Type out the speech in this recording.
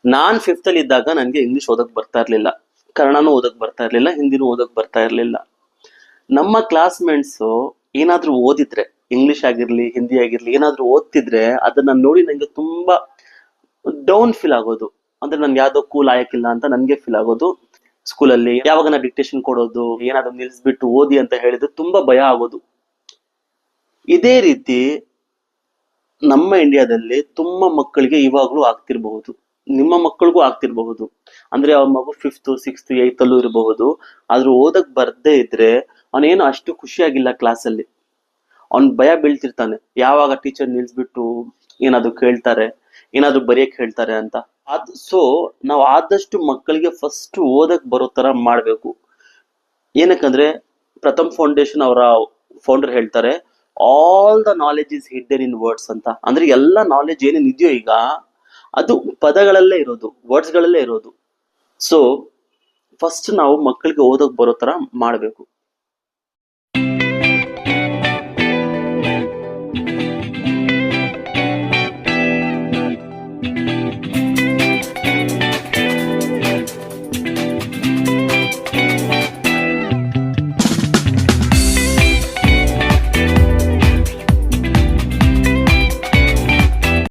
ನಾನ್ fifth ಅಲ್ಲಿ ಇದ್ದಾಗ ನನ್ಗೆ ಇಂಗ್ಲಿಷ್ ಓದಕ್ ಬರ್ತಾ ಇರ್ಲಿಲ್ಲ, ಕನ್ನಡನೂ ಓದಕ್ ಬರ್ತಾ ಇರ್ಲಿಲ್ಲ, ಹಿಂದಿನೂ ಓದಕ್ ಬರ್ತಾ ಇರ್ಲಿಲ್ಲ. ನಮ್ಮ ಕ್ಲಾಸ್ಮೇಟ್ಸ್ ಏನಾದ್ರೂ ಓದಿದ್ರೆ, ಇಂಗ್ಲಿಷ್ ಆಗಿರ್ಲಿ ಹಿಂದಿ ಆಗಿರ್ಲಿ ಏನಾದ್ರೂ ಓದ್ತಿದ್ರೆ ಅದನ್ನ ನೋಡಿ ನಂಗೆ ತುಂಬಾ ಡೌನ್ ಫೀಲ್ ಆಗೋದು. ಅಂದ್ರೆ ನನ್ ಯಾವ್ದಕ್ಕೂ ಲಾಯಕ್ಕಿಲ್ಲ ಅಂತ ನನ್ಗೆ ಫೀಲ್ ಆಗೋದು. ಸ್ಕೂಲಲ್ಲಿ ಯಾವಾಗ ನಾ ಡಿಕ್ಟೇಷನ್ ಕೊಡೋದು, ಏನಾದ್ರು ನಿಲ್ಸ್ಬಿಟ್ಟು ಓದಿ ಅಂತ ಹೇಳಿದ್ರೆ ತುಂಬಾ ಭಯ ಆಗೋದು. ಇದೇ ರೀತಿ ನಮ್ಮ ಇಂಡಿಯಾದಲ್ಲಿ ತುಂಬಾ ಮಕ್ಕಳಿಗೆ ಇವಾಗ್ಲೂ ಆಗ್ತಿರ್ಬಹುದು, ನಿಮ್ಮ ಮಕ್ಕಳಿಗೂ ಆಗ್ತಿರ್ಬಹುದು. ಅಂದ್ರೆ ಅವ್ರ ಮಗು ಫಿಫ್ತ್ ಸಿಕ್ಸ್ತ್ ಏಯ್ತ್ ಅಲ್ಲೂ ಇರಬಹುದು, ಆದ್ರೂ ಓದಕ್ ಬರ್ದೇ ಇದ್ರೆ ಅವನೇನು ಅಷ್ಟು ಖುಷಿಯಾಗಿಲ್ಲ ಕ್ಲಾಸಲ್ಲಿ. ಅವ್ನ್ ಭಯ ಬೀಳ್ತಿರ್ತಾನೆ, ಯಾವಾಗ ಟೀಚರ್ ನಿಲ್ಸ್ಬಿಟ್ಟು ಏನಾದ್ರು ಕೇಳ್ತಾರೆ, ಏನಾದ್ರು ಬರೆಯಕ್ ಹೇಳ್ತಾರೆ ಅಂತ. ಸೊ ನಾವು ಆದಷ್ಟು ಮಕ್ಕಳಿಗೆ ಫಸ್ಟ್ ಓದಕ್ ಬರೋ ತರ ಮಾಡ್ಬೇಕು. ಏನಕ್ಕಂದ್ರೆ ಪ್ರಥಮ್ ಫೌಂಡೇಶನ್ ಅವರ ಫೌಂಡರ್ ಹೇಳ್ತಾರೆ, all the knowledge is hidden in words ಅಂತ. ಅಂದ್ರೆ ಎಲ್ಲ ನಾಲೆಜ್ ಏನೇನ್ ಇದೆಯೋ ಈಗ ಅದು ಪದಗಳಲ್ಲೇ ಇರೋದು, ವರ್ಡ್ಸ್ ಗಳಲ್ಲೇ ಇರೋದು. ಸೊ ಫಸ್ಟ್ ನಾವು ಮಕ್ಕಳಿಗೆ ಓದಕ್ ಬರೋ ತರ ಮಾಡ್ಬೇಕು.